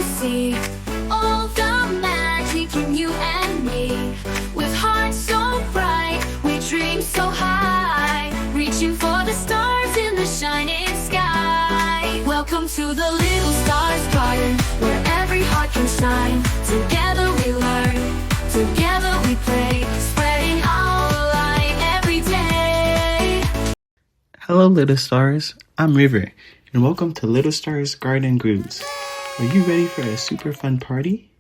see all the magic in you and me. With hearts so bright, we dream so high, reaching for the stars in the shining sky. Welcome to the Little Stars Garden, where every heart can shine. Together we learn, together we play, spreading our light every day. Hello Little Stars, I'm River, and welcome to Little Stars Garden Grooves. Are you ready for a super fun party?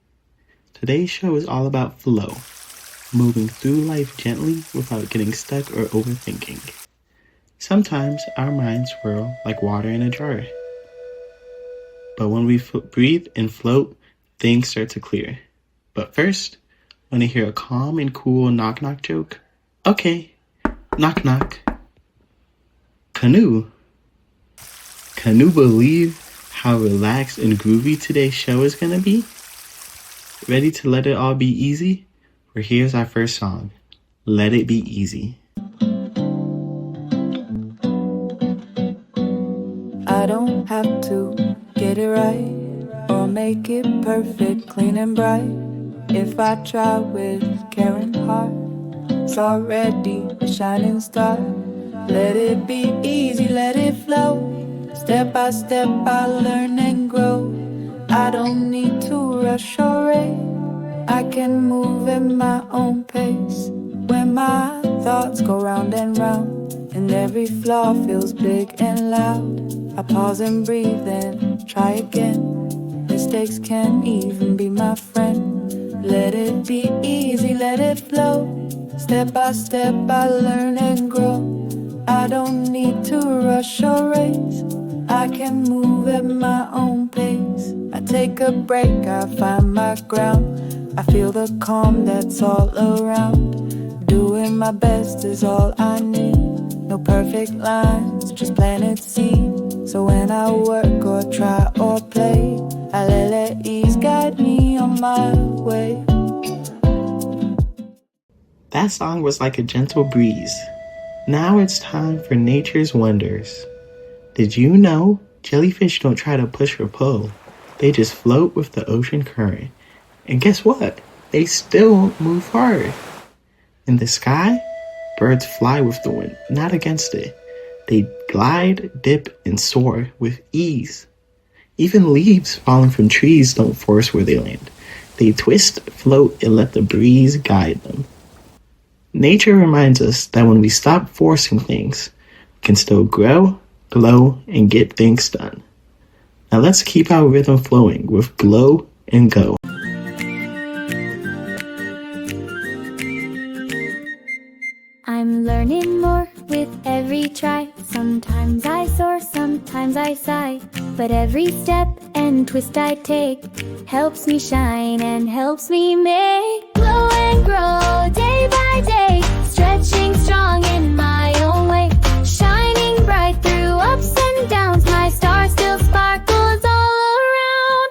Today's show is all about flow, moving through life gently without getting stuck or overthinking. Sometimes our minds swirl like water in a jar. But when we breathe and float, things start to clear. But first, want to hear a calm and cool knock-knock joke? Okay, knock-knock. Canoe. Can you believe how relaxed and groovy today's show is gonna be? Ready to let it all be easy? Well, here's our first song, Let It Be Easy. I don't have to get it right or make it perfect, clean and bright. If I try with care and heart, it's already a shining star. Let it be easy, let it flow. Step by step I learn and grow. I don't need to rush or race. I can move at my own pace. When my thoughts go round and round, and every flaw feels big and loud, I pause and breathe and try again. Mistakes can even be my friend. Let it be easy, let it flow. Step by step I learn and grow. I don't need to rush or race. I can move at my own pace. I take a break, I find my ground. I feel the calm that's all around. Doing my best is all I need. No perfect lines, just planted seeds. So when I work or try or play, I let ease guide me on my way. That song was like a gentle breeze. Now it's time for nature's wonders. Did you know jellyfish don't try to push or pull? They just float with the ocean current. And guess what? They still move hard. In the sky, birds fly with the wind, not against it. They glide, dip, and soar with ease. Even leaves falling from trees don't force where they land. They twist, float, and let the breeze guide them. Nature reminds us that when we stop forcing things, we can still grow, glow, and get things done. Now let's keep our rhythm flowing with Glow and Go. I'm learning more with every try. Sometimes I soar, sometimes I sigh. But every step and twist I take helps me shine and helps me make glow and grow day by day. Stretching strong in my own way. Shining bright through ups and downs. My star still sparkles all around.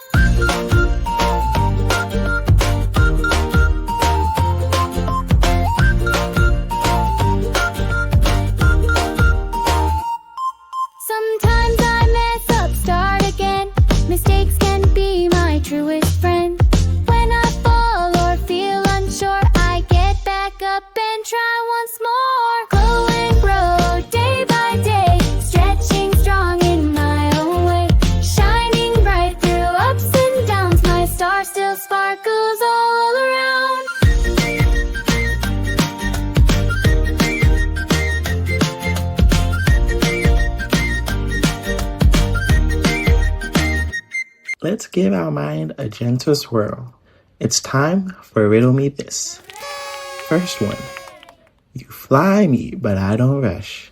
Sometimes I mess up, start again. Mistakes can be my truest friend. When I fall or feel unsure, I get back up and try once more. Glow and grow day by day. Stretching strong in my own way. Shining bright through ups and downs. My star still sparkles all around. Let's give our mind a gentle swirl. It's time for Riddle Me This. First one. You fly me, but I don't rush.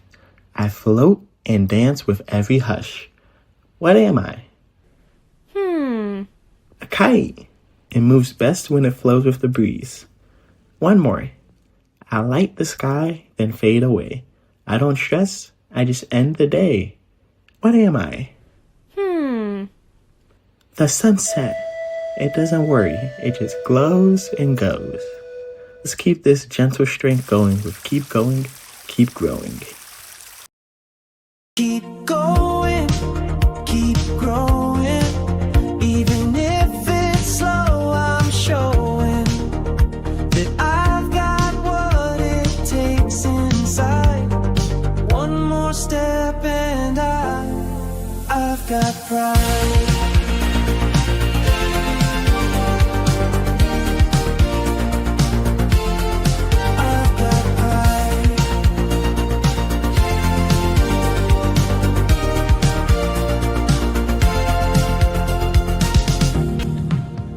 I float and dance with every hush. What am I? A kite. It moves best when it flows with the breeze. One more. I light the sky, then fade away. I don't stress, I just end the day. What am I? The sunset. It doesn't worry, it just glows and goes. Let's keep this gentle strength going with keep going, keep growing. Keep going, keep growing. Even if got pride. I've got pride.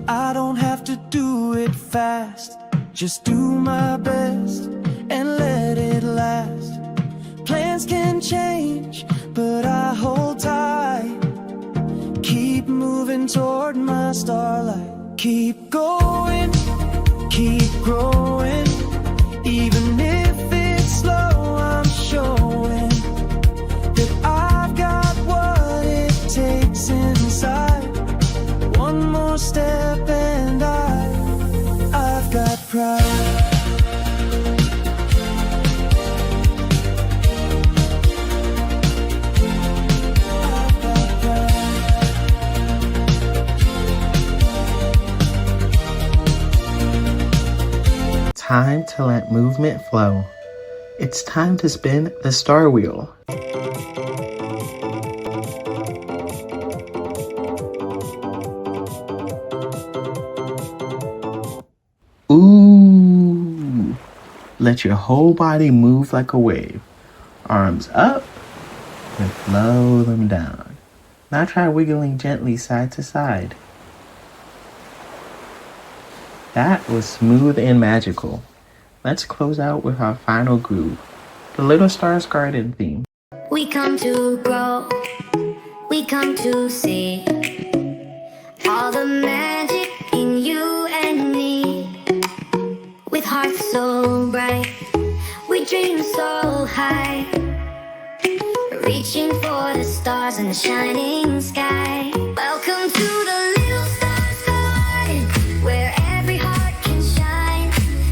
I don't have to do it fast, just do my best and let it last. Plans can change, but I hold tight. Keep moving toward my starlight. Keep going, keep growing. Even if it's slow, I'm showing that I've got what it takes inside. One more step and I've got pride. Time to let movement flow. It's time to spin the star wheel. Ooh! Let your whole body move like a wave. Arms up and flow them down. Now try wiggling gently side to side. That was smooth and magical. Let's close out with our final groove, the Little Stars Garden theme. We come to grow, we come to see all the magic in you and me. With hearts so bright, we dream so high, reaching for the stars in the shining sky. Welcome to the Little Stars Garden, where every heart can shine.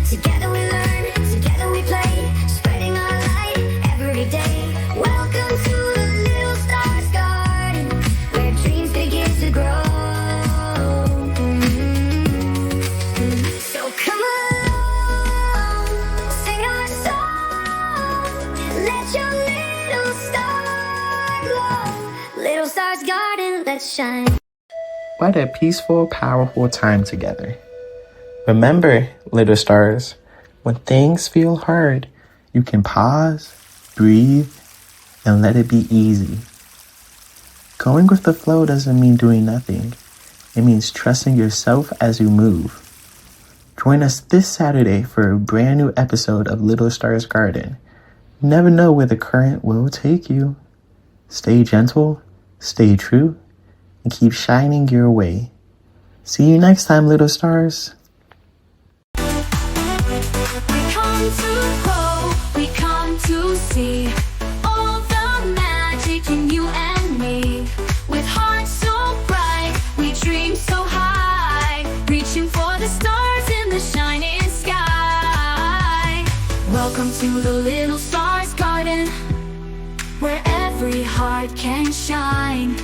Together we learn, together we play, spreading our light every day. Welcome to the Little Stars Garden, where dreams begin to grow. So come along, sing our song, let your little star glow. Little Stars Garden, let's shine. What a peaceful, powerful time together. Remember, little stars, when things feel hard, you can pause, breathe, and let it be easy. Going with the flow doesn't mean doing nothing. It means trusting yourself as you move. Join us this Saturday for a brand new episode of Little Stars Garden. You never know where the current will take you. Stay gentle, stay true, and keep shining your way. See you next time, little stars. We come to grow, we come to see all the magic in you and me. With hearts so bright, we dream so high, reaching for the stars in the shining sky. Welcome to the Little Stars Garden, where every heart can shine.